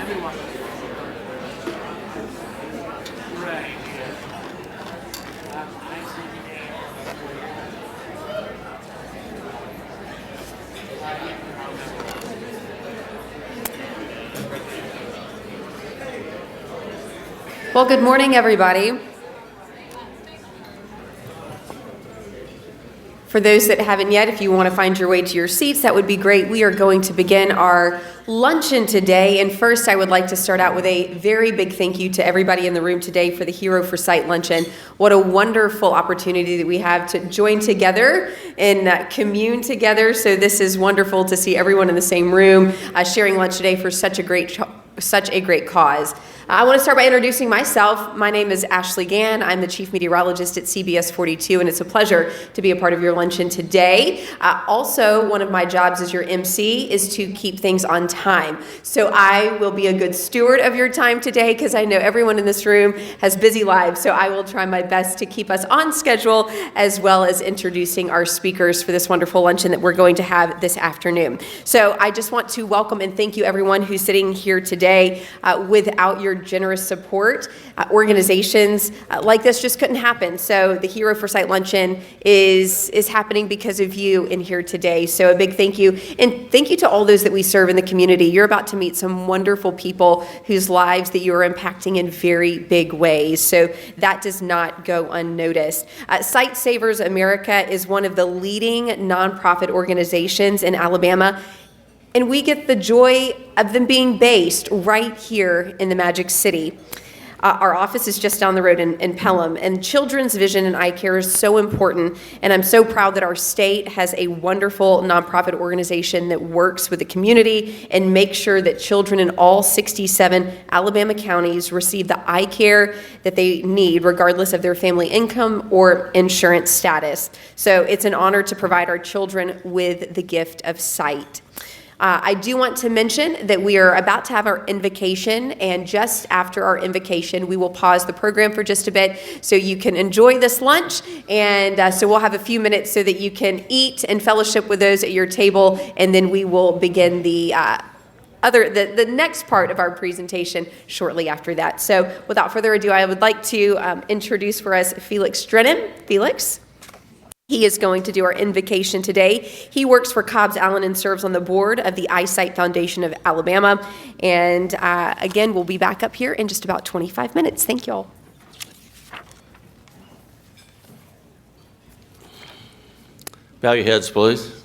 Well, good morning, everybody. For those that haven't yet, if you want to find your way to your seats, that would be great. We are going to begin our luncheon today. And first, I would like to start out with a very big thank you to everybody in the room today for the Hero for Sight Luncheon. What a wonderful opportunity that we have to join together and commune together. So this is wonderful to see everyone in the same room sharing lunch today for such a great cause. I want to start by introducing myself. My name is Ashley Gann. I'm the Chief Meteorologist at CBS 42, and it's a pleasure to be a part of your luncheon today. Also, one of my jobs as your MC is to keep things on time. So I will be a good steward of your time today because I know everyone in this room has busy lives, so I will try my best to keep us on schedule as well as introducing our speakers for this wonderful luncheon that we're going to have this afternoon. So I just want to welcome and thank you everyone who's sitting here today. Without your generous support, organizations like this just couldn't happen. So the Hero for Sight Luncheon is happening because of you in here today. So a big thank you. And thank you to all those that we serve in the community. You're about to meet some wonderful people whose lives that you are impacting in very big ways. So that does not go unnoticed. Sight Savers America is one of the leading nonprofit organizations in Alabama. And we get the joy of them being based right here in the Magic City. Our office is just down the road in Pelham, and children's vision and eye care is so important, and I'm so proud that our state has a wonderful nonprofit organization that works with the community and makes sure that children in all 67 Alabama counties receive the eye care that they need, regardless of their family income or insurance status. So it's an honor to provide our children with the gift of sight. I do want to mention that we are about to have our invocation, and just after our invocation, we will pause the program for just a bit so you can enjoy this lunch, and so we'll have a few minutes so that you can eat and fellowship with those at your table, and then we will begin the next part of our presentation shortly after that. So without further ado, I would like to introduce for us Felix Steinem. Felix? He is going to do our invocation today. He works for Cobbs Allen and serves on the board of the Eyesight Foundation of Alabama. And again, we'll be back up here in just about 25 minutes. Thank you all. Bow your heads, please.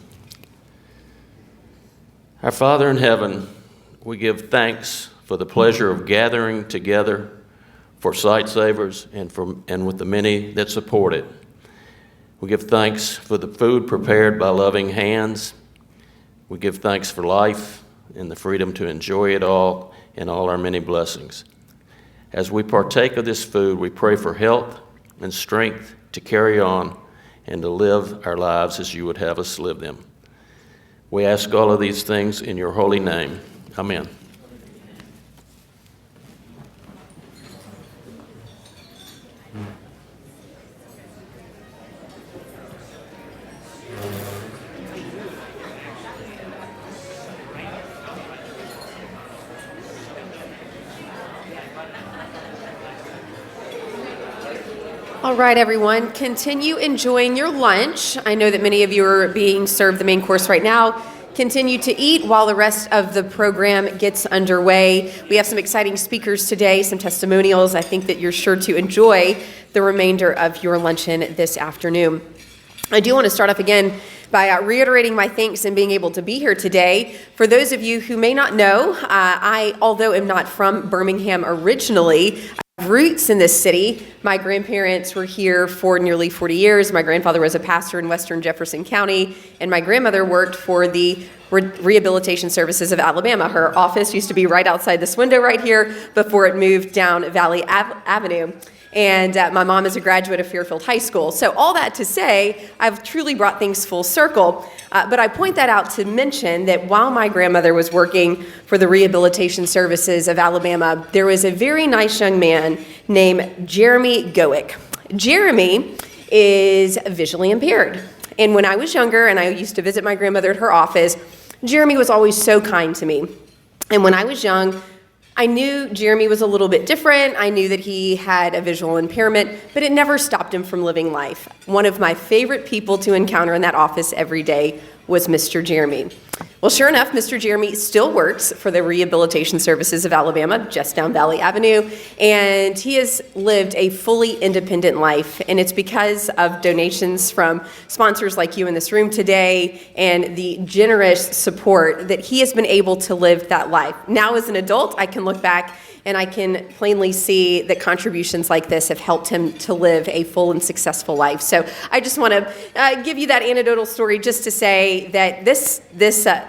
Our Father in heaven, we give thanks for the pleasure of gathering together for Sight Savers and with the many that support it. We give thanks for the food prepared by loving hands. We give thanks for life and the freedom to enjoy it all and all our many blessings. As we partake of this food, we pray for health and strength to carry on and to live our lives as you would have us live them. We ask all of these things in your holy name. Amen. All right, everyone, continue enjoying your lunch. I know that many of you are being served the main course right now. Continue to eat while the rest of the program gets underway. We have some exciting speakers today, some testimonials. I think that you're sure to enjoy the remainder of your luncheon this afternoon. I do want to start off again by reiterating my thanks in being able to be here today. For those of you who may not know, I, although am not from Birmingham originally, roots in this city. My grandparents were here for nearly 40 years. My grandfather was a pastor in western Jefferson County, and my grandmother worked for the Rehabilitation Services of Alabama. Her office used to be right outside this window right here before it moved down Valley Avenue. And my mom is a graduate of Fairfield High School. So all that to say, I've truly brought things full circle. But I point that out to mention that while my grandmother was working for the Rehabilitation Services of Alabama, there was a very nice young man named Jeremy Goick. Jeremy is visually impaired. And when I was younger and I used to visit my grandmother at her office, Jeremy was always so kind to me. And when I was young, I knew Jeremy was a little bit different. I knew that he had a visual impairment, but it never stopped him from living life. One of my favorite people to encounter in that office every day was Mr. Jeremy. Well, sure enough, Mr. Jeremy still works for the Rehabilitation Services of Alabama, just down Valley Avenue, and he has lived a fully independent life, and it's because of donations from sponsors like you in this room today and the generous support that he has been able to live that life. Now, as an adult, I can look back and I can plainly see that contributions like this have helped him to live a full and successful life. So I just want to give you that anecdotal story just to say that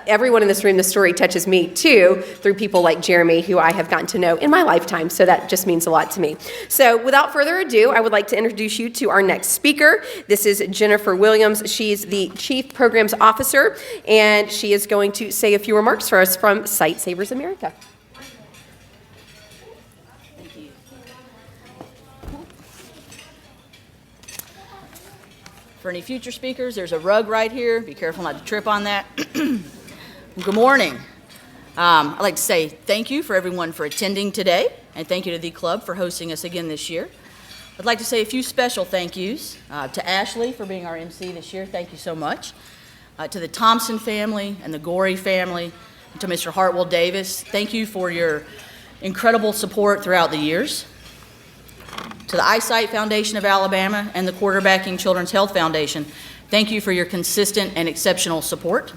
everyone in this room, the story touches me too, through people like Jeremy, who I have gotten to know in my lifetime. So that just means a lot to me. So without further ado, I would like to introduce you to our next speaker. This is Jennifer Williams. She's the Chief Programs Officer, and she is going to say a few remarks for us from Sight Savers America. For any future speakers, there's a rug right here. Be careful not to trip on that. Good morning. I'd like to say thank you for everyone for attending today, and thank you to the club for hosting us again this year. I'd like to say a few special thank yous to Ashley for being our MC this year. Thank you so much. To the Thompson family and the Gorey family, and to Mr. Hartwell Davis, thank you for your incredible support throughout the years. To the Eyesight Foundation of Alabama and the Quarterbacking Children's Health Foundation, thank you for your consistent and exceptional support.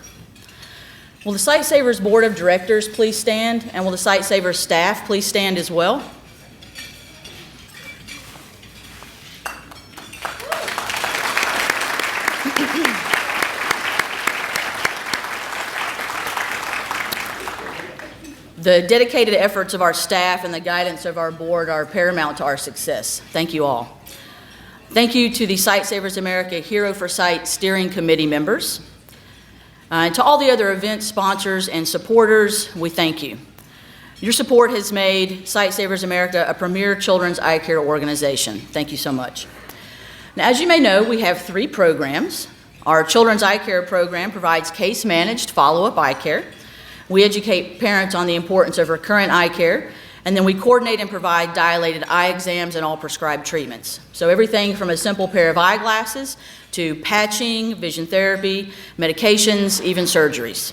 Will the Sight Savers Board of Directors please stand, and will the Sight Savers staff please stand as well? The dedicated efforts of our staff and the guidance of our board are paramount to our success. Thank you all. Thank you to the Sight Savers America Hero for Sight Steering Committee members. And to all the other event sponsors and supporters, we thank you. Your support has made Sight Savers America a premier children's eye care organization. Thank you so much. Now, as you may know, we have 3 programs. Our Children's Eye Care program provides case-managed follow-up eye care. We educate parents on the importance of recurrent eye care, and then we coordinate and provide dilated eye exams and all prescribed treatments. So everything from a simple pair of eyeglasses to patching, vision therapy, medications, even surgeries.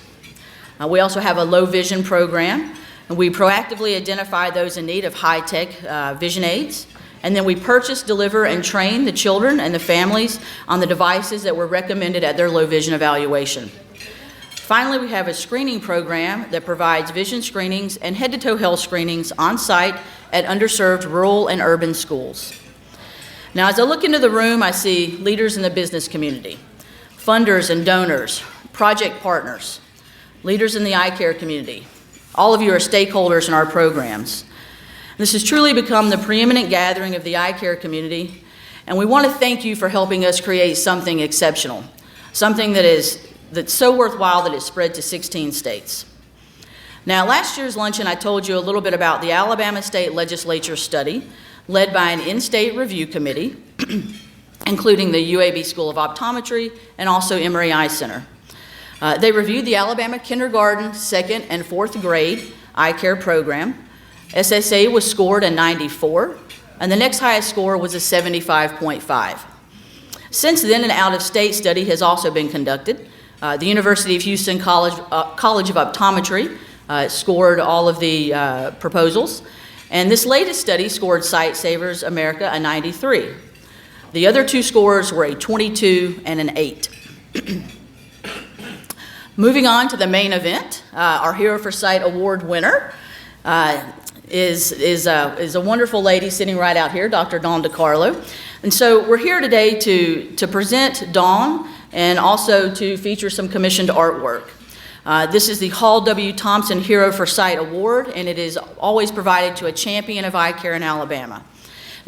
We also have a low vision program, and we proactively identify those in need of high-tech vision aids. And then we purchase, deliver, and train the children and the families on the devices that were recommended at their low vision evaluation. Finally, we have a screening program that provides vision screenings and head-to-toe health screenings on site at underserved rural and urban schools. Now, as I look into the room, I see leaders in the business community, funders and donors, project partners, leaders in the eye care community. All of you are stakeholders in our programs. This has truly become the preeminent gathering of the eye care community, and we want to thank you for helping us create something exceptional, something that's so worthwhile that it's spread to 16 states. Now, last year's luncheon, I told you a little bit about the Alabama State Legislature study led by an in-state review committee, including the UAB School of Optometry and also Emory Eye Center. They reviewed the Alabama kindergarten, 2nd, and 4th grade eye care program. SSA was scored a 94, and the next highest score was a 75.5. Since then, an out-of-state study has also been conducted. The University of Houston College of Optometry scored all of the proposals, and this latest study scored Sight Savers America a 93. The other 2 scores were a 22 and an 8. Moving on to the main event, our Hero for Sight Award winner is a wonderful lady sitting right out here, Dr. Dawn DeCarlo. And so we're here today to present Dawn and also to feature some commissioned artwork. This is the Hall W. Thompson Hero for Sight Award, and it is always provided to a champion of eye care in Alabama.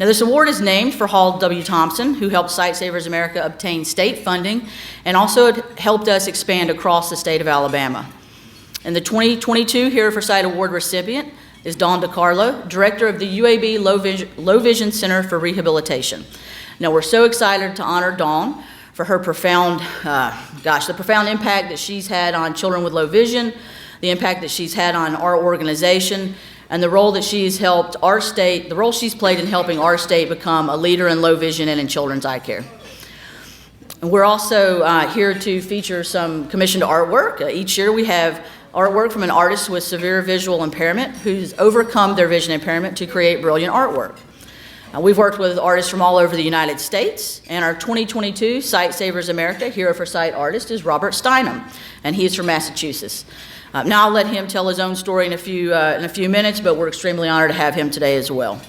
Now, this award is named for Hall W. Thompson, who helped Sight Savers America obtain state funding and also helped us expand across the state of Alabama. And the 2022 Hero for Sight Award recipient is Dawn DeCarlo, director of the UAB Low Vision Center for Rehabilitation. Now, we're so excited to honor Dawn for her profound impact that she's had on children with low vision, the impact that she's had on our organization, and the role that she's played in helping our state become a leader in low vision and in children's eye care. And we're also here to feature some commissioned artwork. Each year we have artwork from an artist with severe visual impairment who's overcome their vision impairment to create brilliant artwork. We've worked with artists from all over the United States, and our 2022 Sight Savers America Hero for Sight artist is Robert Steinem, and he's from Massachusetts. Now I'll let him tell his own story in a few minutes, but we're extremely honored to have him today as well.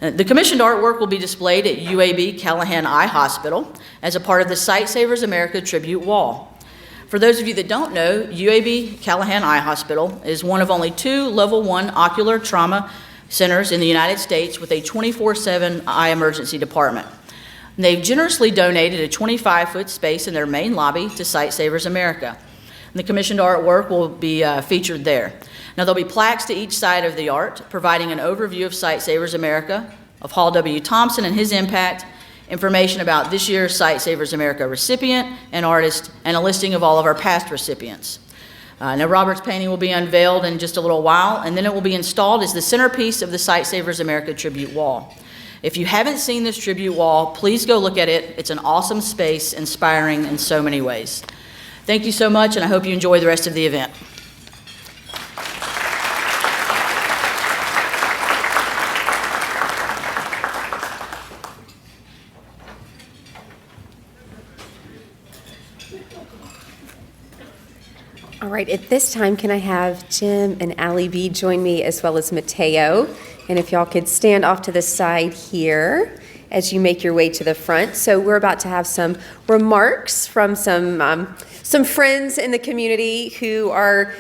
The commissioned artwork will be displayed at UAB Callahan Eye Hospital as a part of the Sight Savers America tribute wall. For those of you that don't know, UAB Callahan Eye Hospital is one of only 2 level 1 ocular trauma centers in the United States with a 24/7 eye emergency department. And they've generously donated a 25-foot space in their main lobby to Sight Savers America. And the commissioned artwork will be featured there. Now there'll be plaques to each side of the art, providing an overview of Sight Savers America, of Hall W. Thompson and his impact, information about this year's Sight Savers America recipient and artist, and a listing of all of our past recipients. Now Robert's painting will be unveiled in just a little while, and then it will be installed as the centerpiece of the Sight Savers America tribute wall. If you haven't seen this tribute wall, please go look at it. It's an awesome space, inspiring in so many ways. Thank you so much, and I hope you enjoy the rest of the event. All right, at this time, can I have Jim and Allie B join me as well as Mateo? And if y'all could stand off to the side here as you make your way to the front. So we're about to have some remarks from some friends in the community who are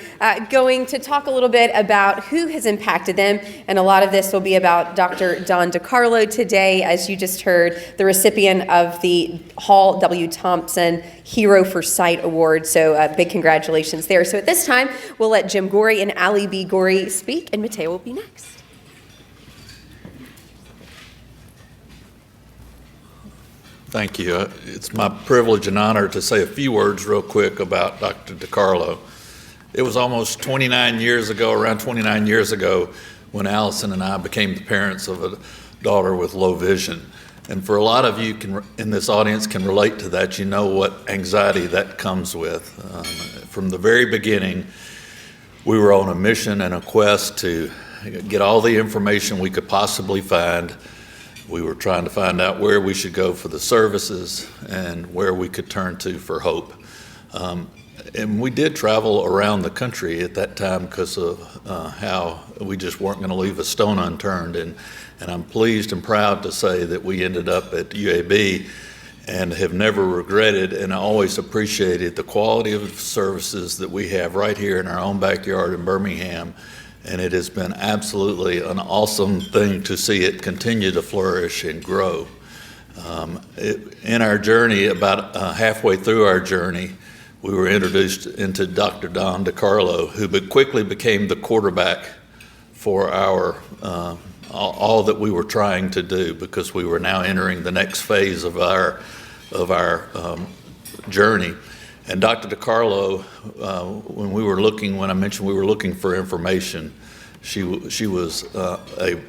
going to talk a little bit about who has impacted them. And a lot of this will be about Dr. Don DeCarlo today, as you just heard, the recipient of the Hall W. Thompson Hero for Sight Award. So big congratulations there. So at this time, we'll let Jim Gorey and Allie B. Gorey speak, and Mateo will be next. Thank you. It's my privilege and honor to say a few words real quick about Dr. DeCarlo. It was almost 29 years ago, around 29 years ago, when Allison and I became the parents of a daughter with low vision. And for a lot of you in this audience can relate to that. You know what anxiety that comes with. From the very beginning, we were on a mission and a quest to get all the information we could possibly find. We were trying to find out where we should go for the services and where we could turn to for hope. And we did travel around the country at that time because of how we just weren't going to leave a stone unturned. And I'm pleased and proud to say that we ended up at UAB and have never regretted, and I always appreciated the quality of services that we have right here in our own backyard in Birmingham. And it has been absolutely an awesome thing to see it continue to flourish and grow. In our journey, about halfway through our journey, we were introduced into Dr. Don DeCarlo, who quickly became the quarterback for our all that we were trying to do, because we were now entering the next phase of our journey. And Dr. DeCarlo, when I mentioned we were looking for information, she was a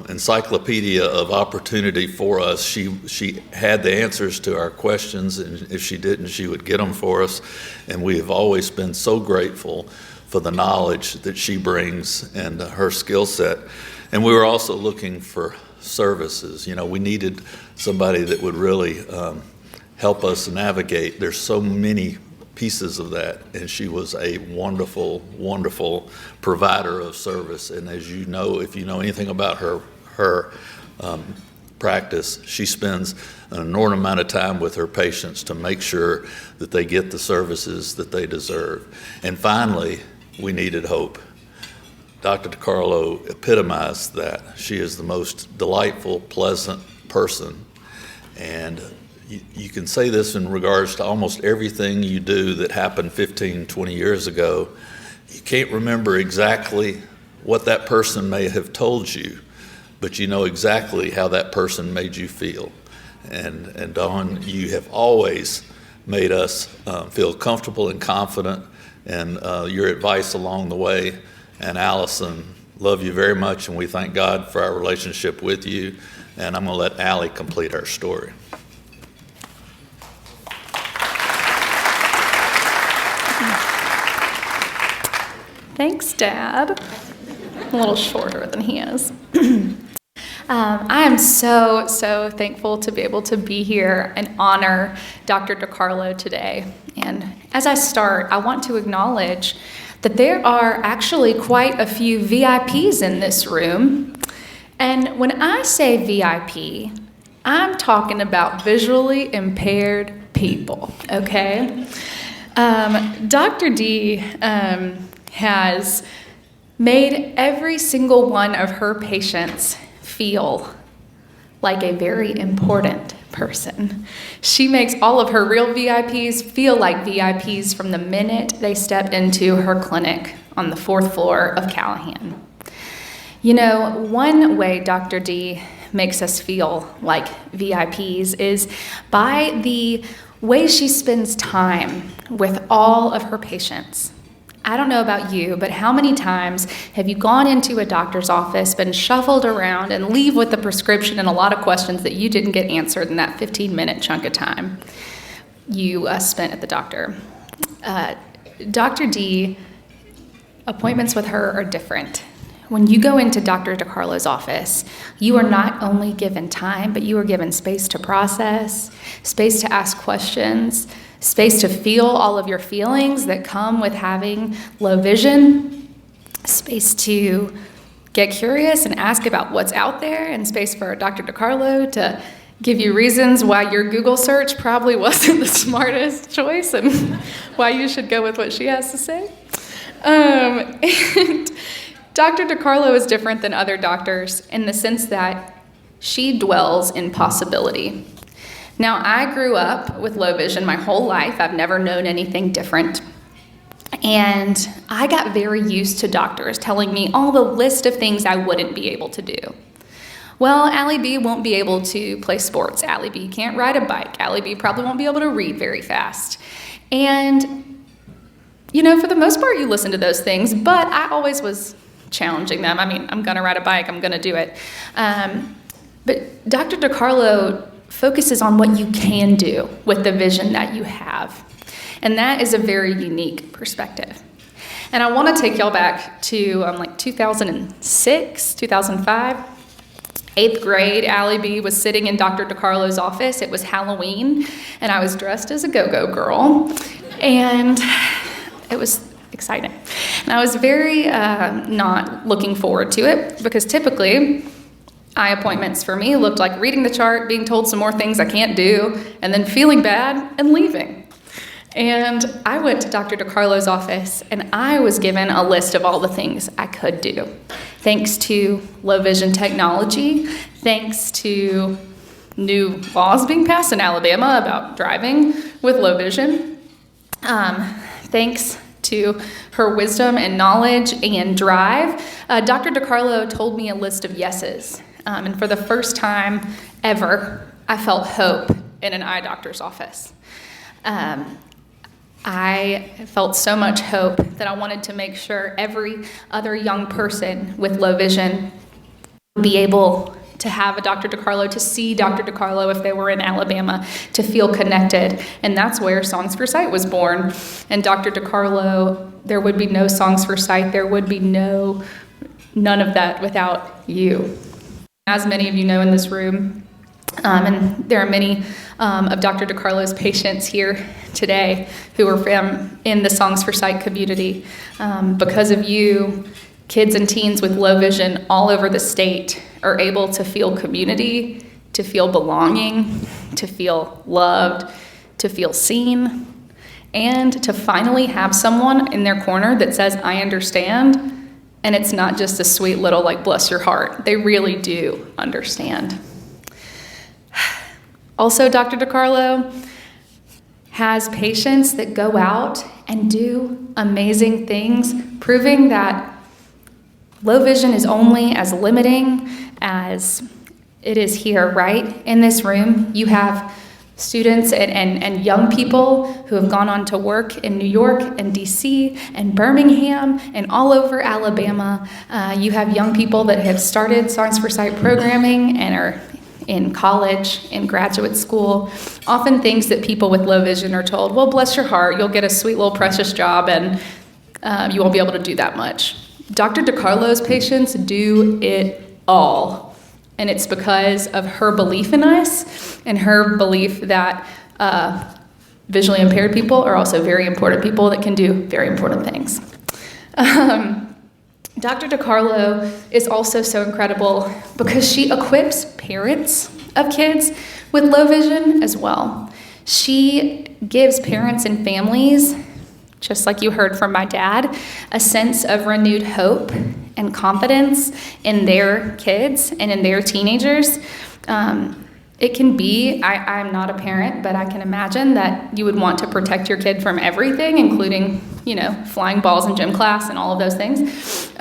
encyclopedia of opportunity for us. She had the answers to our questions, and if she didn't, she would get them for us. And we have always been so grateful for the knowledge that she brings and her skill set. And we were also looking for services. You know, we needed somebody that would really help us navigate. There's so many pieces of that, and she was a wonderful, wonderful provider of service. And as you know, if you know anything about her practice, she spends an enormous amount of time with her patients to make sure that they get the services that they deserve. And finally, we needed hope. Dr. DeCarlo epitomized that. She is the most delightful, pleasant person, and you can say this in regards to almost everything you do that happened 15, 20 years ago. You can't remember exactly what that person may have told you, but you know exactly how that person made you feel. And Dawn, you have always made us feel comfortable and confident, and your advice along the way, and Allison love you very much, and we thank God for our relationship with you. And I'm going to let Allie complete our story. Thanks, Dad. I'm a little shorter than he is. I am so thankful to be able to be here and honor Dr. DiCarlo today. And as I start, I want to acknowledge that there are actually quite a few VIPs in this room. And when I say VIP, I'm talking about visually impaired people, okay? Dr. D has made every single one of her patients feel like a very important person. She makes all of her real VIPs feel like VIPs from the minute they step into her clinic on the 4th floor of Callahan. You know, one way Dr. D makes us feel like VIPs is by the way she spends time with all of her patients. I don't know about you, but how many times have you gone into a doctor's office, been shuffled around, and leave with a prescription and a lot of questions that you didn't get answered in that 15-minute chunk of time you spent at the doctor? Dr. D, appointments with her are different. When you go into Dr. DiCarlo's office, you are not only given time, but you are given space to process, space to ask questions, space to feel all of your feelings that come with having low vision, space to get curious and ask about what's out there, and space for Dr. DiCarlo to give you reasons why your Google search probably wasn't the smartest choice and why you should go with what she has to say. And Dr. DiCarlo is different than other doctors in the sense that she dwells in possibility. Now, I grew up with low vision my whole life. I've never known anything different. And I got very used to doctors telling me all the list of things I wouldn't be able to do. Well, Allie B won't be able to play sports. Allie B can't ride a bike. Allie B probably won't be able to read very fast. And, you know, for the most part, you listen to those things, but I always was challenging them. I mean, I'm going to ride a bike. I'm going to do it. But Dr. DiCarlo focuses on what you can do with the vision that you have. And that is a very unique perspective. And I want to take y'all back to like 2006, 2005. 8th grade, Allie B was sitting in Dr. DiCarlo's office. It was Halloween, and I was dressed as a go-go girl. And it was exciting. And I was very not looking forward to it because typically eye appointments for me looked like reading the chart, being told some more things I can't do, and then feeling bad and leaving. And I went to Dr. DiCarlo's office and I was given a list of all the things I could do. Thanks to low vision technology, thanks to new laws being passed in Alabama about driving with low vision, thanks to her wisdom and knowledge and drive, Dr. DiCarlo told me a list of yeses. And for the first time ever, I felt hope in an eye doctor's office. I felt so much hope that I wanted to make sure every other young person with low vision would be able to have a Dr. DiCarlo, to see Dr. DiCarlo if they were in Alabama, to feel connected. And that's where Songs for Sight was born. And Dr. DiCarlo, there would be no Songs for Sight, there would be none of that without you. As many of you know in this room, and there are many of Dr. DiCarlo's patients here today who are from in the Songs for Sight community. Because of you, kids and teens with low vision all over the state are able to feel community, to feel belonging, to feel loved, to feel seen, and to finally have someone in their corner that says, I understand, and it's not just a sweet little, like, bless your heart. They really do understand. Also, Dr. DiCarlo has patients that go out and do amazing things, proving that low vision is only as limiting as it is here, right? In this room, you have students and young people who have gone on to work in New York and DC and Birmingham and all over Alabama. You have young people that have started Signs for Sight programming and are in college, in graduate school. Often things that people with low vision are told, well, bless your heart, you'll get a sweet little precious job and you won't be able to do that much. Dr. DiCarlo's patients do it all. And it's because of her belief in us and her belief that visually impaired people are also very important people that can do very important things. Dr. DiCarlo is also so incredible because she equips parents of kids with low vision as well. She gives parents and families, just like you heard from my dad, a sense of renewed hope and confidence in their kids and in their teenagers. It can be, I'm not a parent, but I can imagine that you would want to protect your kid from everything, including, flying balls in gym class and all of those things.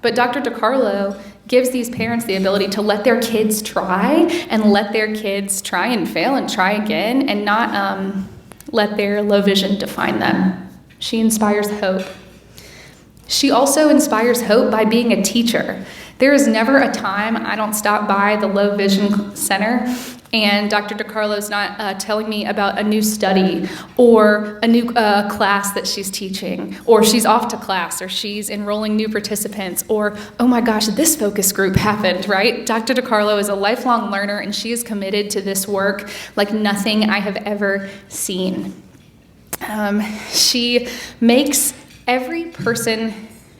But Dr. DiCarlo gives these parents the ability to let their kids try and let their kids try and fail and try again and not let their low vision define them. She inspires hope. She also inspires hope by being a teacher. There is never a time I don't stop by the Low Vision Center and Dr. DiCarlo's not telling me about a new study or a new class that she's teaching, or she's off to class, or she's enrolling new participants, or, oh my gosh, this focus group happened, right? Dr. DiCarlo is a lifelong learner, and she is committed to this work like nothing I have ever seen. She makes every person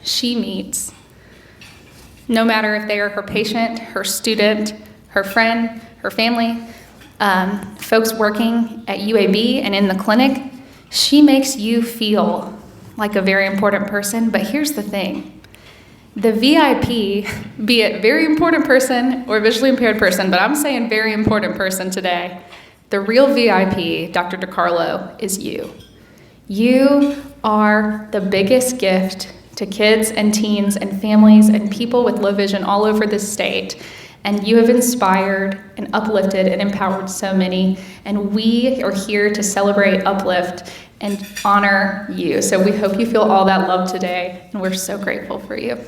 she meets, no matter if they are her patient, her student, her friend, her family, folks working at UAB and in the clinic, she makes you feel like a very important person. But here's the thing. The VIP, be it very important person or visually impaired person, but I'm saying very important person today, the real VIP, Dr. DiCarlo, is you. You are the biggest gift to kids and teens and families and people with low vision all over this state. And you have inspired and uplifted and empowered so many. And we are here to celebrate, uplift, and honor you. So we hope you feel all that love today. And we're so grateful for you.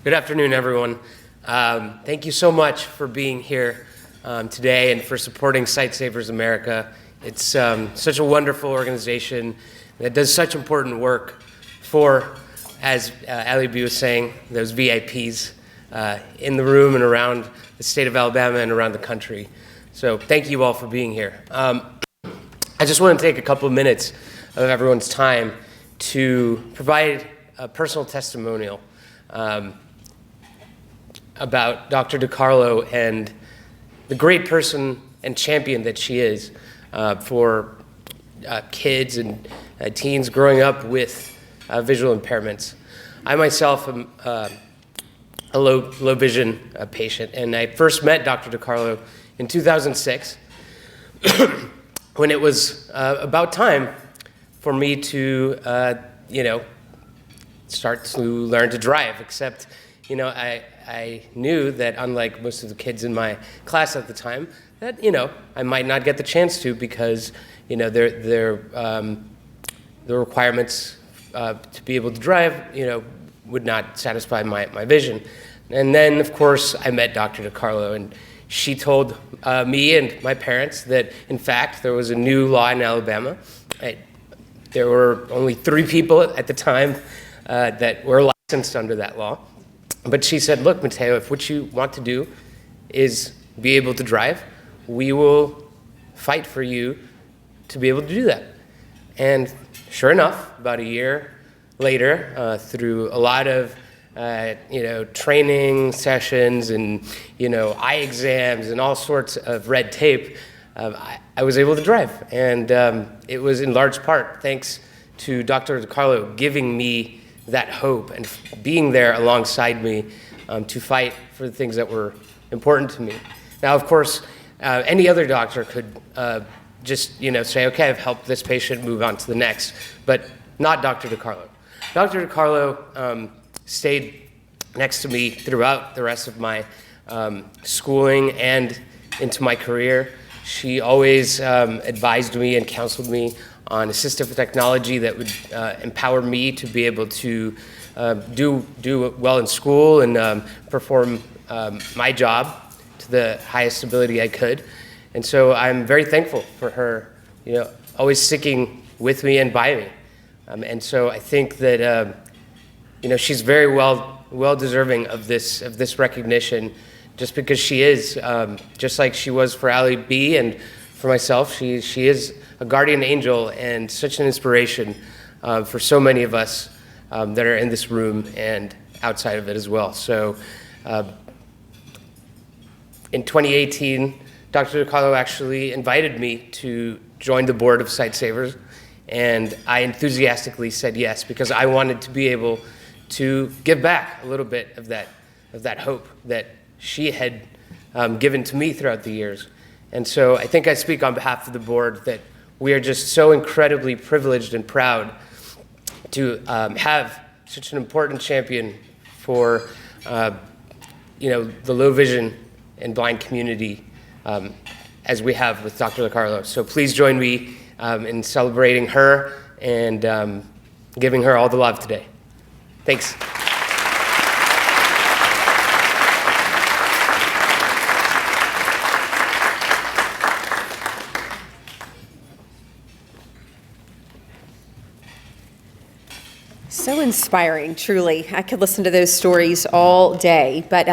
Good afternoon, everyone. Thank you so much for being here today and for supporting Sight Savers America. It's such a wonderful organization that does such important work for, as Ali B was saying, those VIPs in the room and around the state of Alabama and around the country. So thank you all for being here. I just want to take a couple of minutes of everyone's time to provide a personal testimonial about Dr. DiCarlo and the great person and champion that she is for kids and teens growing up with visual impairments. I myself am a low vision patient, and I first met Dr. DiCarlo in 2006 when it was about time for me to, start to learn to drive, except, I knew that unlike most of the kids in my class at the time, that, I might not get the chance to because, the requirements to be able to drive, would not satisfy my vision. And then, of course, I met Dr. DiCarlo, and she told me and my parents that, in fact, there was a new law in Alabama. There were only 3 people at the time that were licensed under that law. But she said, look, Mateo, if what you want to do is be able to drive, we will fight for you to be able to do that. And sure enough, about a year later, through a lot of training sessions and eye exams and all sorts of red tape, I was able to drive. And it was in large part thanks to Dr. DiCarlo giving me that hope and being there alongside me to fight for the things that were important to me. Now, of course, any other doctor could just, say, okay, I've helped this patient, move on to the next, but not Dr. DiCarlo. Dr. DiCarlo stayed next to me throughout the rest of my schooling and into my career. She always advised me and counseled me on assistive technology that would empower me to be able to do well in school and perform my job to the highest ability I could. And so I'm very thankful for her, always sticking with me and by me. And so I think that, she's very well deserving of this recognition, just because she is, just like she was for Allie B and for myself, she is a guardian angel and such an inspiration for so many of us that are in this room and outside of it as well. So in 2018, Dr. DiCarlo actually invited me to join the board of Sightsavers, and I enthusiastically said yes, because I wanted to be able to give back a little bit of that hope that she had given to me throughout the years. And so I think I speak on behalf of the board that we are just so incredibly privileged and proud to have such an important champion for the low vision and blind community as we have with Dr. DiCarlo. So please join me in celebrating her and giving her all the love today. Thanks. So inspiring, truly. I could listen to those stories all day. But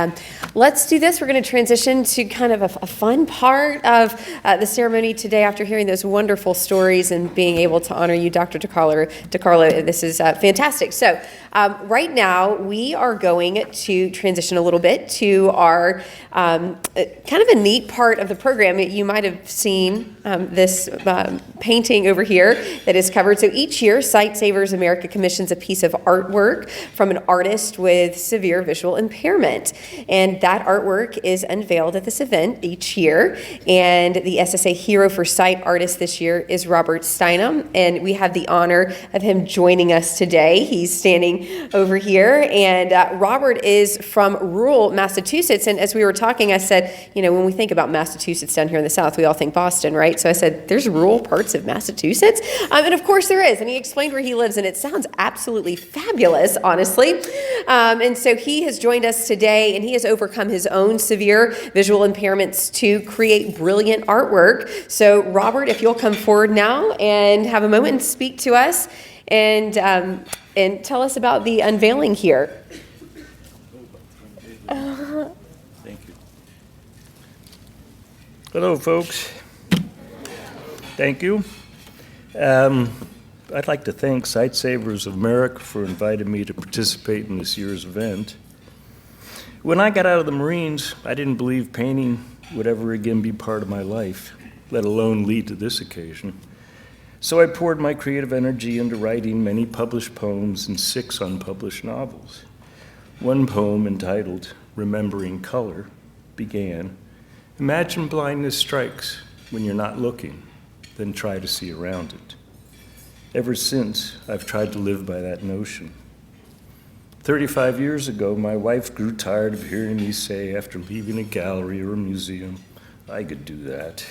let's do this. We're going to transition to kind of a fun part of the ceremony today after hearing those wonderful stories and being able to honor you, Dr. DiCarlo. This is fantastic. So right now, we are going to transition a little bit to our kind of a neat part of the program. You might have seen this painting over here that is covered. So each year, Sightsavers America commissions a piece of artwork from an artist with severe visual impairment. And that artwork is unveiled at this event each year. And the SSA Hero for Sight artist this year is Robert Steinem. And we have the honor of him joining us today. He's standing over here. And Robert is from rural Massachusetts. And as we were talking, I said, when we think about Massachusetts down here in the South, we all think Boston, right? So I said, there's rural parts of Massachusetts? And of course there is. And he explained where he lives, and it sounds absolutely fabulous, honestly. And so he has joined us today, and he has overcome his own severe visual impairments to create brilliant artwork. So Robert, if you'll come forward now and have a moment and speak to us and tell us about the unveiling here. Thank you. Hello, folks. Thank you. I'd like to thank Sightsavers of America for inviting me to participate in this year's event. When I got out of the Marines, I didn't believe painting would ever again be part of my life, let alone lead to this occasion. So I poured my creative energy into writing many published poems and 6 unpublished novels. One poem entitled Remembering Color began, "Imagine blindness strikes when you're not looking, then try to see around it." Ever since, I've tried to live by that notion. 35 years ago, my wife grew tired of hearing me say after leaving a gallery or a museum, I could do that.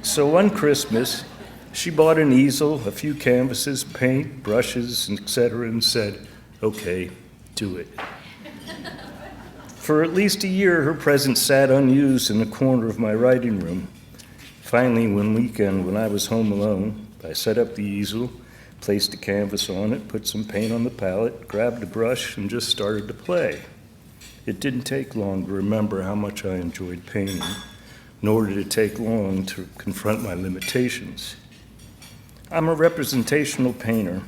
So one Christmas, she bought an easel, a few canvases, paint, brushes, etc., and said, okay, do it. For at least a year, her presence sat unused in the corner of my writing room. Finally, one weekend when I was home alone, I set up the easel, placed a canvas on it, put some paint on the palette, grabbed a brush, and just started to play. It didn't take long to remember how much I enjoyed painting, nor did it take long to confront my limitations. I'm a representational painter.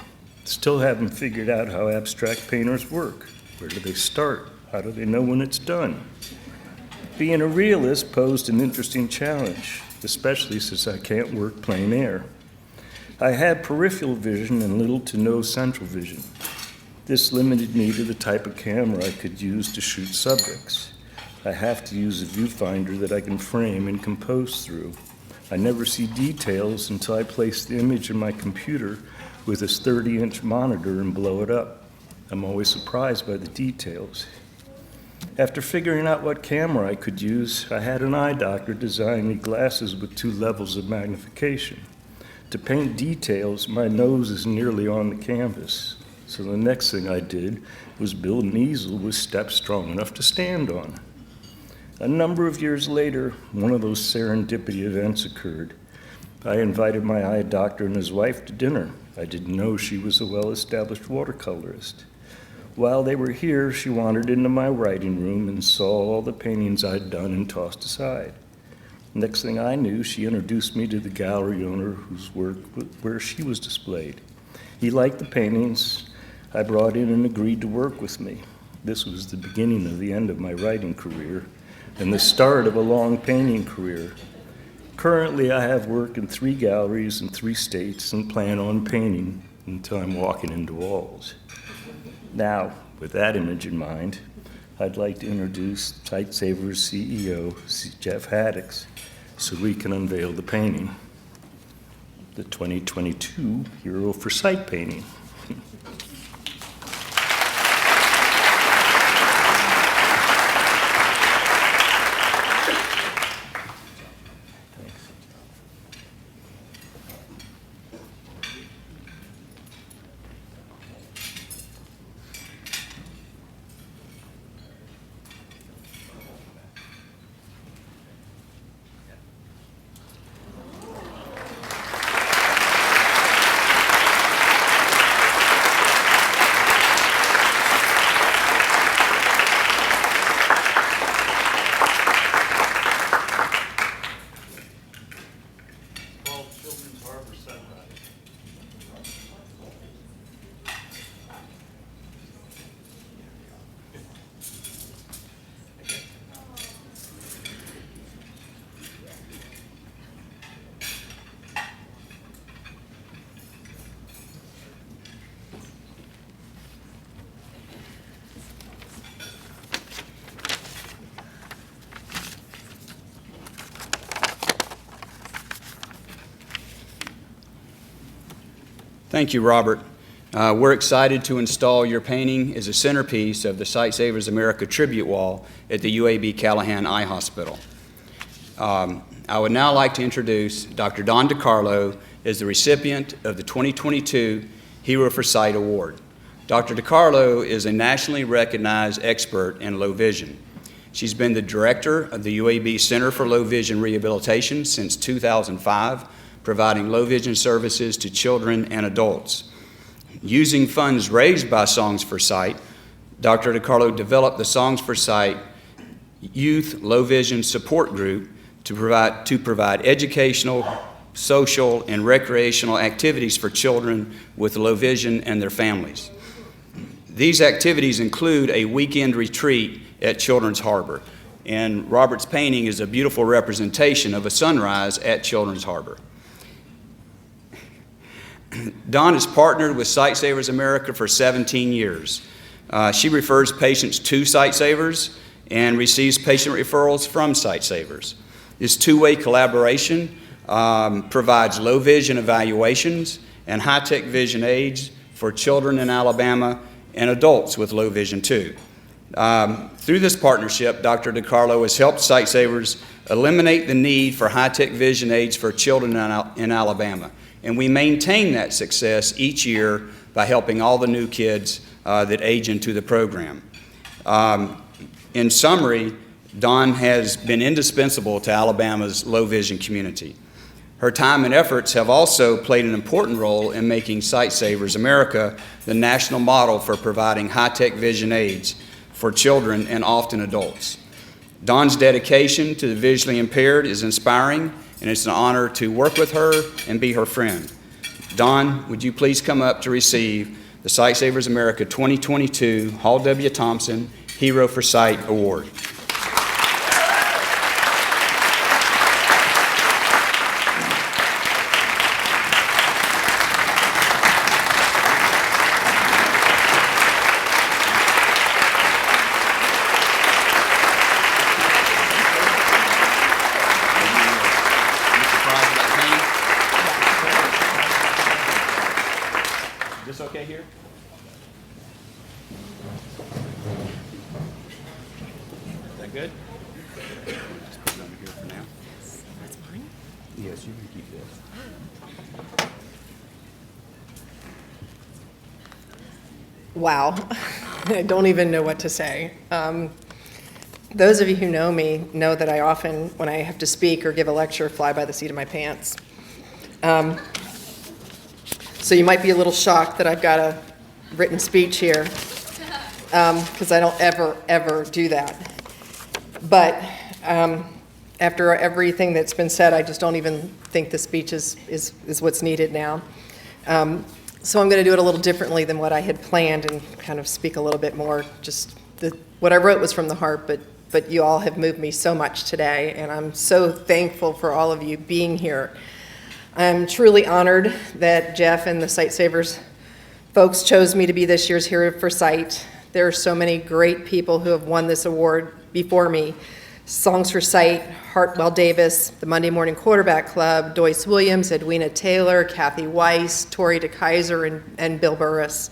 Still haven't figured out how abstract painters work. Where do they start? How do they know when it's done? Being a realist posed an interesting challenge, especially since I can't work plein air. I had peripheral vision and little to no central vision. This limited me to the type of camera I could use to shoot subjects. I have to use a viewfinder that I can frame and compose through. I never see details until I place the image in my computer with this 30-inch monitor and blow it up. I'm always surprised by the details. After figuring out what camera I could use, I had an eye doctor design me glasses with 2 levels of magnification. To paint details, my nose is nearly on the canvas. So the next thing I did was build an easel with steps strong enough to stand on. A number of years later, one of those serendipity events occurred. I invited my eye doctor and his wife to dinner. I didn't know she was a well-established watercolorist. While they were here, she wandered into my writing room and saw all the paintings I'd done and tossed aside. Next thing I knew, she introduced me to the gallery owner whose work where she was displayed. He liked the paintings I brought in and agreed to work with me. This was the beginning of the end of my writing career and the start of a long painting career. Currently, I have work in 3 galleries in 3 states and plan on painting until I'm walking into walls. Now, with that image in mind, I'd like to introduce Sightsavers CEO, Jeff Haddix, so we can unveil the painting, the 2022 Hero for Sight painting. Thank you, Robert. We're excited to install your painting as a centerpiece of the Sightsavers America tribute wall at the UAB Callahan Eye Hospital. I would now like to introduce Dr. Don DiCarlo as the recipient of the 2022 Hero for Sight Award. Dr. DiCarlo is a nationally recognized expert in low vision. She's been the director of the UAB Center for Low Vision Rehabilitation since 2005, providing low vision services to children and adults. Using funds raised by Songs for Sight, Dr. DiCarlo developed the Songs for Sight Youth Low Vision Support Group to provide educational, social, and recreational activities for children with low vision and their families. These activities include a weekend retreat at Children's Harbor, and Robert's painting is a beautiful representation of a sunrise at Children's Harbor. Dawn has partnered with Sightsavers America for 17 years. She refers patients to Sightsavers and receives patient referrals from Sightsavers. This two-way collaboration provides low vision evaluations and high-tech vision aids for children in Alabama and adults with low vision too. Through this partnership, Dr. DiCarlo has helped Sightsavers eliminate the need for high-tech vision aids for children in Alabama. And we maintain that success each year by helping all the new kids that age into the program. In summary, Dawn has been indispensable to Alabama's low vision community. Her time and efforts have also played an important role in making Sightsavers America the national model for providing high-tech vision aids for children and often adults. Dawn's dedication to the visually impaired is inspiring, and it's an honor to work with her and be her friend. Dawn, would you please come up to receive the Sightsavers America 2022 Hall W. Thompson Hero for Sight Award. okay here? Is that good? Just put it under here for now. That's mine. Yes, you can keep this. Wow, I don't even know what to say. Those of you who know me know that I often, when I have to speak or give a lecture, fly by the seat of my pants. So you might be a little shocked that I've got a written speech here, because I don't ever do that. But after everything that's been said, I just don't even think the speech is what's needed now. So I'm going to do it a little differently than what I had planned and kind of speak a little bit more. Just what I wrote was from the heart, but you all have moved me so much today, and I'm so thankful for all of you being here. I'm truly honored that Jeff and the Sight Savers folks chose me to be this year's Hero for Sight. There are so many great people who have won this award before me. Songs for Sight, Hartwell Davis, the Monday Morning Quarterback Club, Joyce Williams, Edwina Taylor, Kathy Weiss, Tori DeKaiser, and Bill Burris.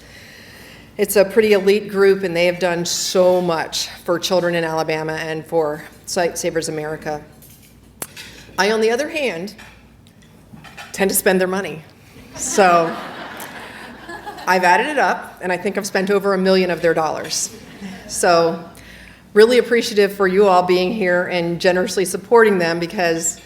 It's a pretty elite group, and they have done so much for children in Alabama and for Sight Savers America. I, on the other hand, tend to spend their money. So I've added it up, and I think I've spent over $1 million of their dollars. So really appreciative for you all being here and generously supporting them, because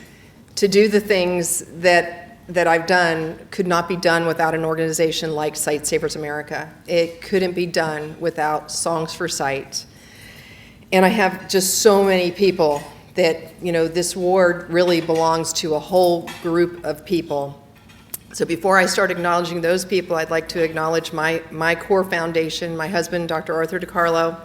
to do the things that I've done could not be done without an organization like Sight Savers America. It couldn't be done without Songs for Sight. And I have just so many people that, this award really belongs to a whole group of people. So before I start acknowledging those people, I'd like to acknowledge my core foundation, my husband, Dr. Arthur DiCarlo,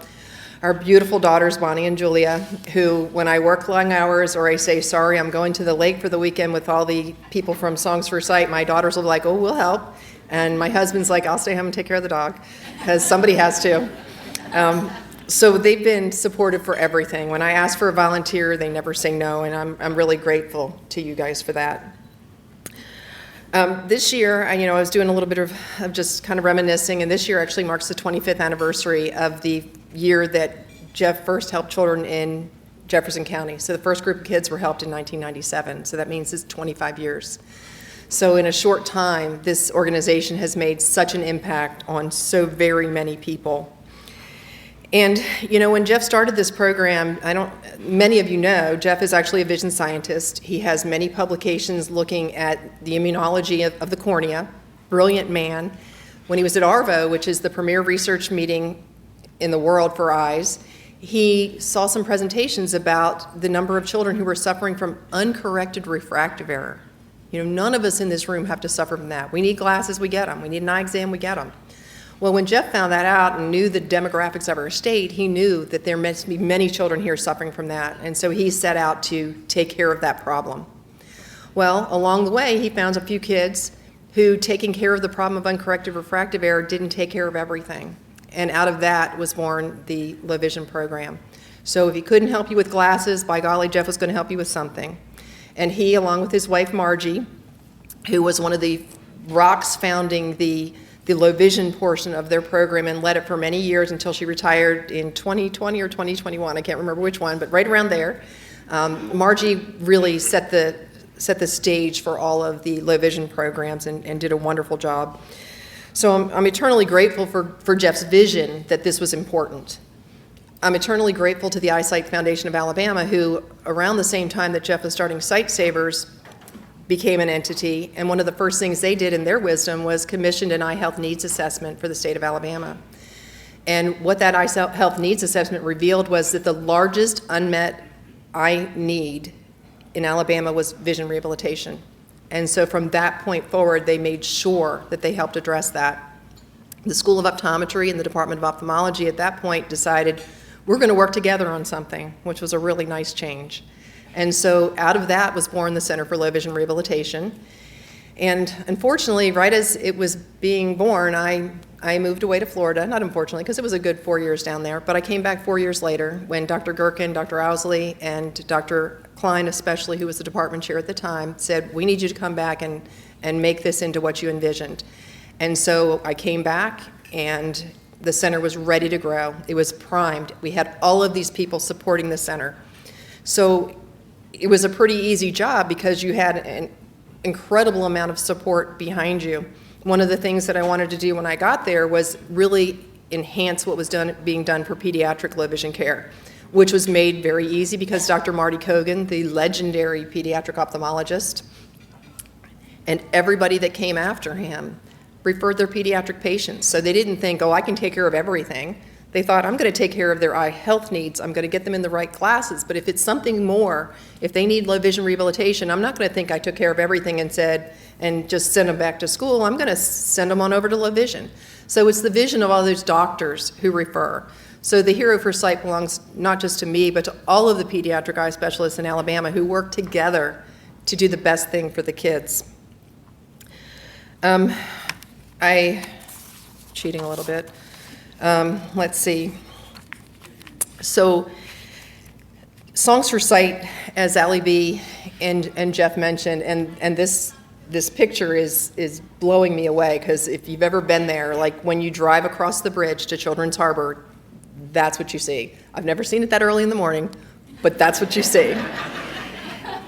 our beautiful daughters, Bonnie and Julia, who, when I work long hours or I say, sorry, I'm going to the lake for the weekend with all the people from Songs for Sight, my daughters will be like, oh, we'll help. And my husband's like, I'll stay home and take care of the dog, because somebody has to. So they've been supportive for everything. When I ask for a volunteer, they never say no, and I'm really grateful to you guys for that. This year, I was doing a little bit of just kind of reminiscing, and this year actually marks the 25th anniversary of the year that Jeff first helped children in Jefferson County. So the first group of kids were helped in 1997, so that means it's 25 years. So in a short time, this organization has made such an impact on so very many people. And, when Jeff started this program, many of you know, Jeff is actually a vision scientist. He has many publications looking at the immunology of the cornea. Brilliant man. When he was at ARVO, which is the premier research meeting in the world for eyes, he saw some presentations about the number of children who were suffering from uncorrected refractive error. None of us in this room have to suffer from that. We need glasses, we get them. We need an eye exam, we get them. Well, when Jeff found that out and knew the demographics of our state, he knew that there must be many children here suffering from that. And so he set out to take care of that problem. Well, along the way, he found a few kids who, taking care of the problem of uncorrected refractive error, didn't take care of everything. And out of that was born the Low Vision program. So if he couldn't help you with glasses, by golly, Jeff was going to help you with something. And he, along with his wife, Margie, who was one of the rocks founding the Low Vision portion of their program and led it for many years until she retired in 2020 or 2021. I can't remember which one, but right around there. Margie really set the stage for all of the Low Vision programs and did a wonderful job. So I'm eternally grateful for Jeff's vision that this was important. I'm eternally grateful to the Eyesight Foundation of Alabama, who, around the same time that Jeff was starting Sight Savers, became an entity, and one of the first things they did in their wisdom was commissioned an eye health needs assessment for the state of Alabama. And what that eye health needs assessment revealed was that the largest unmet eye need in Alabama was vision rehabilitation. And so from that point forward, they made sure that they helped address that. The School of Optometry and the Department of Ophthalmology at that point decided, we're going to work together on something, which was a really nice change. And so out of that was born the Center for Low Vision Rehabilitation. And unfortunately, right as it was being born, I moved away to Florida, not unfortunately, because it was a good 4 years down there, but I came back 4 years later when Dr. Gherkin, Dr. Owsley, and Dr. Klein especially, who was the department chair at the time, said, we need you to come back and make this into what you envisioned. And so I came back, and the center was ready to grow. It was primed. We had all of these people supporting the center. So it was a pretty easy job because you had an incredible amount of support behind you. One of the things that I wanted to do when I got there was really enhance what was being done for pediatric low vision care, which was made very easy because Dr. Marty Kogan, the legendary pediatric ophthalmologist, and everybody that came after him referred their pediatric patients. So they didn't think, oh, I can take care of everything. They thought, I'm going to take care of their eye health needs. I'm going to get them in the right classes. But if it's something more, if they need low vision rehabilitation, I'm not going to think I took care of everything and just send them back to school. I'm going to send them on over to low vision. So it's the vision of all those doctors who refer. So the Hero for Sight belongs not just to me, but to all of the pediatric eye specialists in Alabama who work together to do the best thing for the kids. Cheating a little bit. Let's see. So Songs for Sight, as Allie B. and Jeff mentioned, and this picture is blowing me away, because if you've ever been there, like when you drive across the bridge to Children's Harbor, that's what you see. I've never seen it that early in the morning, but that's what you see.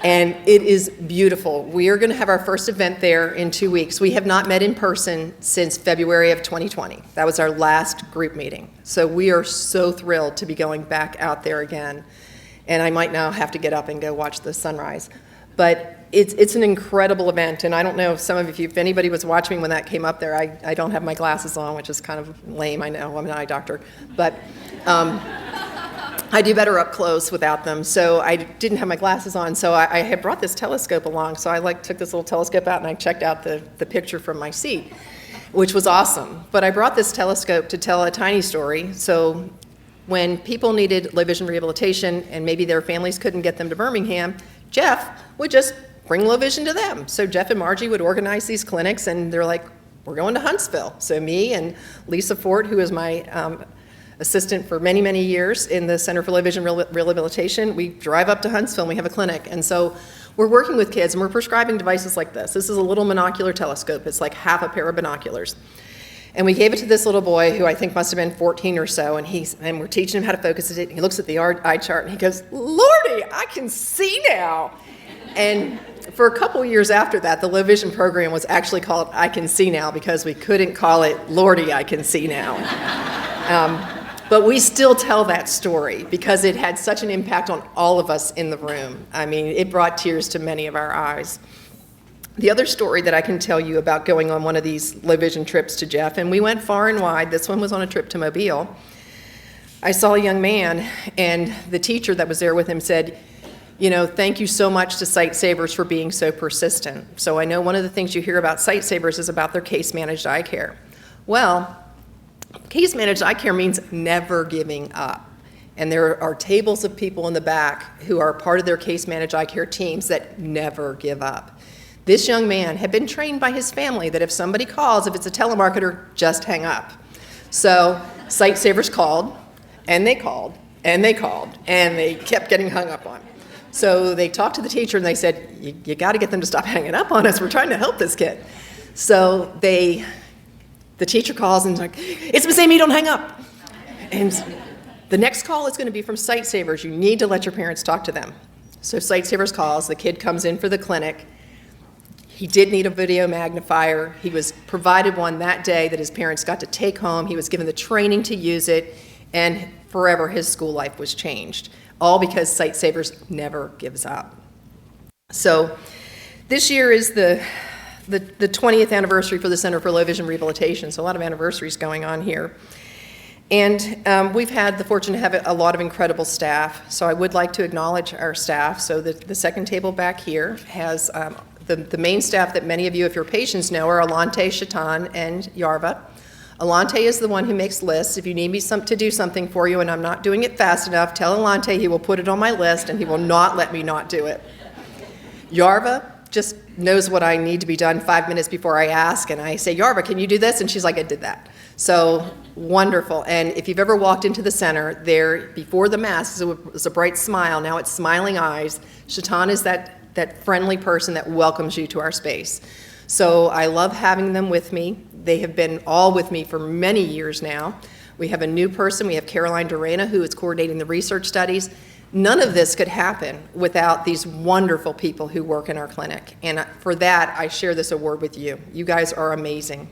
And it is beautiful. We are going to have our first event there in 2 weeks. We have not met in person since February of 2020. That was our last group meeting. So we are so thrilled to be going back out there again. And I might now have to get up and go watch the sunrise. But it's an incredible event. And I don't know if anybody was watching me when that came up there. I don't have my glasses on, which is kind of lame. I know, I'm an eye doctor. But I do better up close without them. So I didn't have my glasses on, so I had brought this telescope along. So I took this little telescope out and I checked out the picture from my seat, which was awesome. But I brought this telescope to tell a tiny story. So when people needed low vision rehabilitation and maybe their families couldn't get them to Birmingham, Jeff would just bring low vision to them. So Jeff and Margie would organize these clinics, and they're like, we're going to Huntsville. So me and Lisa Fort, who is my assistant for many, many years in the Center for Low Vision Rehabilitation, we drive up to Huntsville and we have a clinic. And so we're working with kids and we're prescribing devices like this. This is a little monocular telescope. It's like half a pair of binoculars. And we gave it to this little boy who I think must have been 14 or so, and we're teaching him how to focus it. He looks at the eye chart and he goes, Lordy, I can see now. And for a couple years after that, the low vision program was actually called I Can See Now, because we couldn't call it Lordy, I Can See Now. But we still tell that story because it had such an impact on all of us in the room. I mean, it brought tears to many of our eyes. The other story that I can tell you about going on one of these low vision trips to Jeff, and we went far and wide. This one was on a trip to Mobile. I saw a young man, and the teacher that was there with him said, thank you so much to Sight Savers for being so persistent. So I know one of the things you hear about Sight Savers is about their case-managed eye care. Well, case-managed eye care means never giving up. And there are tables of people in the back who are part of their case-managed eye care teams that never give up. This young man had been trained by his family that if somebody calls, if it's a telemarketer, just hang up. So Sight Savers called, and they called, and they called, and they kept getting hung up on. So they talked to the teacher and they said, you got to get them to stop hanging up on us. We're trying to help this kid. So the teacher calls and is like, it's Miss Amy, don't hang up. And the next call is going to be from Sight Savers. You need to let your parents talk to them. So Sight Savers calls, the kid comes in for the clinic. He did need a video magnifier. He was provided one that day that his parents got to take home. He was given the training to use it, and forever his school life was changed, all because Sight Savers never gives up. So this year is the 20th anniversary for the Center for Low Vision Rehabilitation, so a lot of anniversaries going on here. And we've had the fortune to have a lot of incredible staff, so I would like to acknowledge our staff. So the second table back here has the main staff that many of you, if you're patients, know are Alante, Shaitan, and Yarva. Alante is the one who makes lists. If you need me to do something for you and I'm not doing it fast enough, tell Alante he will put it on my list and he will not let me not do it. Yarva just knows what I need to be done 5 minutes before I ask, and I say, Yarva, can you do this? And she's like, I did that. So wonderful. And if you've ever walked into the center, there before the mask was a bright smile. Now it's smiling eyes. Shaitan is that friendly person that welcomes you to our space. So I love having them with me. They have been all with me for many years now. We have a new person. We have Caroline Dorena, who is coordinating the research studies. None of this could happen without these wonderful people who work in our clinic. And for that, I share this award with you. You guys are amazing.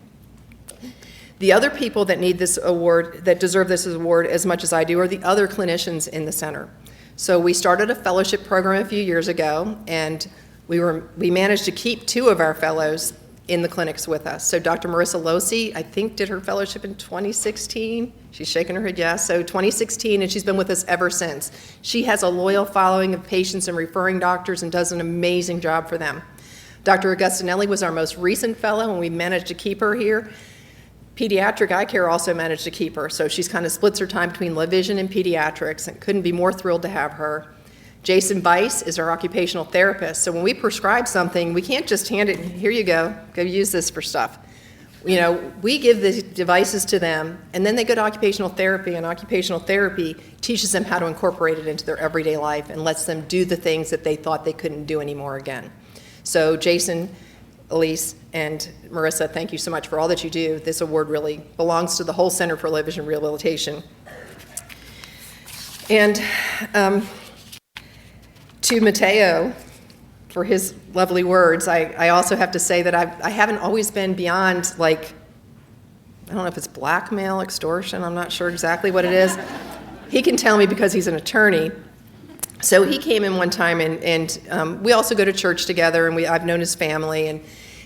The other people that need this award, that deserve this award as much as I do, are the other clinicians in the center. So we started a fellowship program a few years ago, and we managed to keep 2 of our fellows in the clinics with us. So Dr. Marissa Losi, I think, did her fellowship in 2016. She's shaking her head yes. So 2016, and she's been with us ever since. She has a loyal following of patients and referring doctors and does an amazing job for them. Dr. Augustinelli was our most recent fellow, and we managed to keep her here. Pediatric eye care also managed to keep her, so she's kind of splits her time between live vision and pediatrics, and couldn't be more thrilled to have her. Jason Weiss is our occupational therapist, so when we prescribe something, we can't just hand it, here you go use this for stuff. You know, we give the devices to them, and then they go to occupational therapy, and occupational therapy teaches them how to incorporate it into their everyday life and lets them do the things that they thought they couldn't do anymore again. So Jason, Elise, and Marissa, thank you so much for all that you do. This award really belongs to the whole Center for Live Vision Rehabilitation. And to Mateo, for his lovely words, I also have to say that I haven't always been beyond, like, I don't know if it's blackmail, extortion, I'm not sure exactly what it is. He can tell me because he's an attorney. So he came in one time, and we also go to church together, and I've known his family, and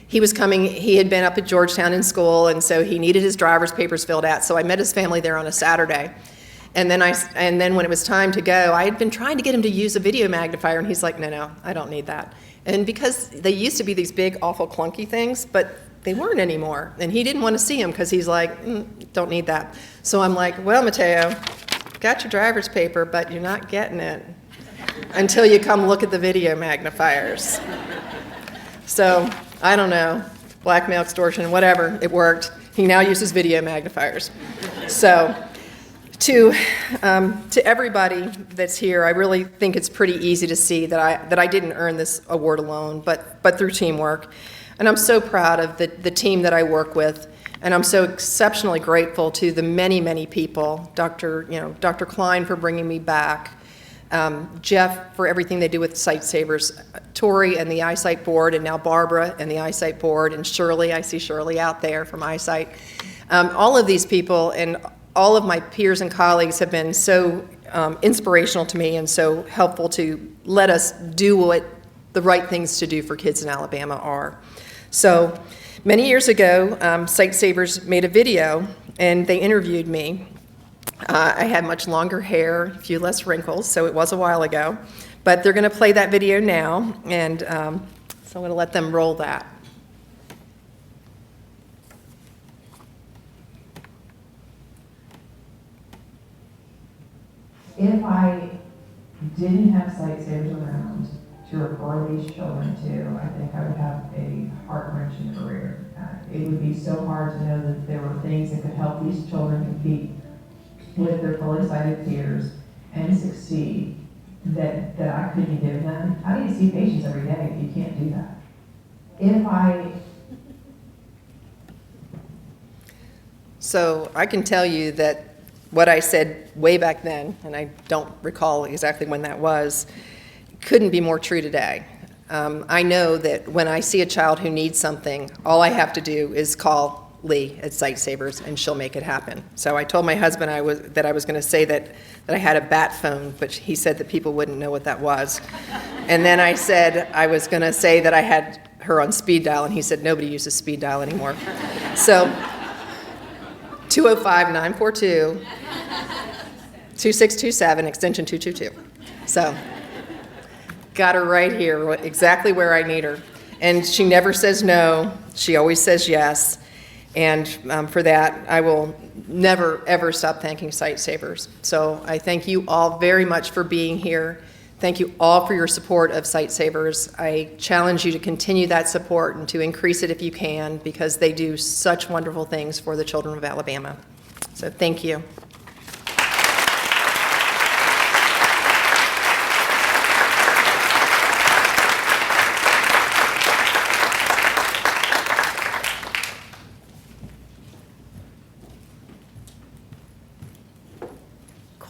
he was coming, he had been up at Georgetown in school, and so he needed his driver's papers filled out, so I met his family there on a Saturday. And then when it was time to go, I had been trying to get him to use a video magnifier, and he's like, no, I don't need that. And because they used to be these big, awful, clunky things, but they weren't anymore. And he didn't want to see them because he's like, don't need that. So I'm like, well, Mateo, got your driver's paper, but you're not getting it until you come look at the video magnifiers. So I don't know, blackmail, extortion, whatever, it worked. He now uses video magnifiers. So to everybody that's here, I really think it's pretty easy to see that I didn't earn this award alone, but through teamwork. And I'm so proud of the team that I work with, and I'm so exceptionally grateful to the many, many people, Dr. Klein for bringing me back, Jeff for everything they do with Sight Savers, Tori and the Eyesight Board, and now Barbara and the Eyesight Board, and Shirley, I see Shirley out there from Eyesight. All of these people and all of my peers and colleagues have been so inspirational to me and so helpful to let us do what the right things to do for kids in Alabama are. So many years ago, Sight Savers made a video, and they interviewed me. I had much longer hair, a few less wrinkles, so it was a while ago. But they're going to play that video now, and so I'm going to let them roll that. If I didn't have Sight Savers around to refer these children to, I think I would have a heart-wrenching career. It would be so hard to know that there were things that could help these children compete with their fully sighted peers and succeed that I couldn't give them. How do you see patients every day if you can't do that? So I can tell you that what I said way back then, and I don't recall exactly when that was, couldn't be more true today. I know that when I see a child who needs something, all I have to do is call Lee at Sight Savers, and she'll make it happen. So I told my husband that I was going to say that I had a bat phone, but he said that people wouldn't know what that was. And then I said I was going to say that I had her on speed dial, and he said nobody uses speed dial anymore. So 205-942-2627, extension 222. So got her right here, exactly where I need her. And she never says no, she always says yes. And for that, I will never, ever stop thanking Sight Savers. So I thank you all very much for being here. Thank you all for your support of Sight Savers. I challenge you to continue that support and to increase it if you can, because they do such wonderful things for the children of Alabama. So thank you.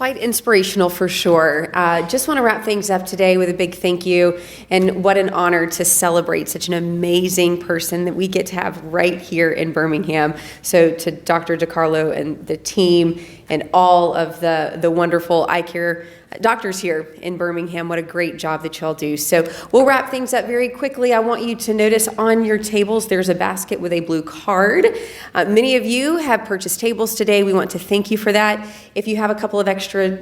quite inspirational for sure. Just want to wrap things up today with a big thank you, and what an honor to celebrate such an amazing person that we get to have right here in Birmingham. So to Dr. DiCarlo and the team and all of the wonderful eye care doctors here in Birmingham, what a great job that y'all do. So we'll wrap things up very quickly. I want you to notice on your tables there's a basket with a blue card. Many of you have purchased tables today. We want to thank you for that. If you have a couple of extra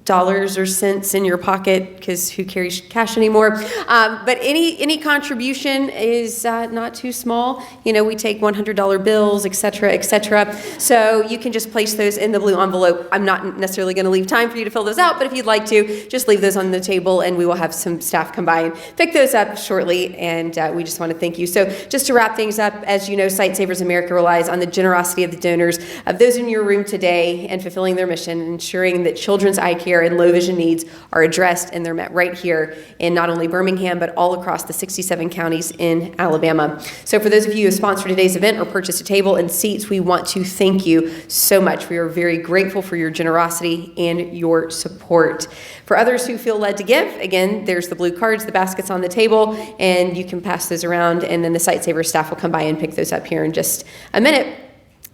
dollars or cents in your pocket, because who carries cash anymore? But any contribution is not too small. You know, we take $100 bills, et cetera, et cetera. So you can just place those in the blue envelope. I'm not necessarily going to leave time for you to fill those out, but if you'd like to, just leave those on the table, and we will have some staff come by and pick those up shortly. And we just want to thank you. So just to wrap things up, as you know, Sight Savers America relies on the generosity of the donors, of those in your room today, and fulfilling their mission, ensuring that children's eye care and low vision needs are addressed, and they're met right here in not only Birmingham, but all across the 67 counties in Alabama. So for those of you who have sponsored today's event or purchased a table and seats, we want to thank you so much. We are very grateful for your generosity and your support. For others who feel led to give, again, there's the blue cards, the baskets on the table, and you can pass those around, and then the Sight Savers staff will come by and pick those up here in just a minute.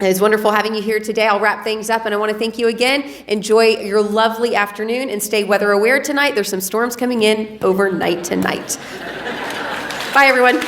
It's wonderful having you here today. I'll wrap things up, and I want to thank you again. Enjoy your lovely afternoon, and stay weather aware tonight. There's some storms coming in overnight tonight. Bye, everyone.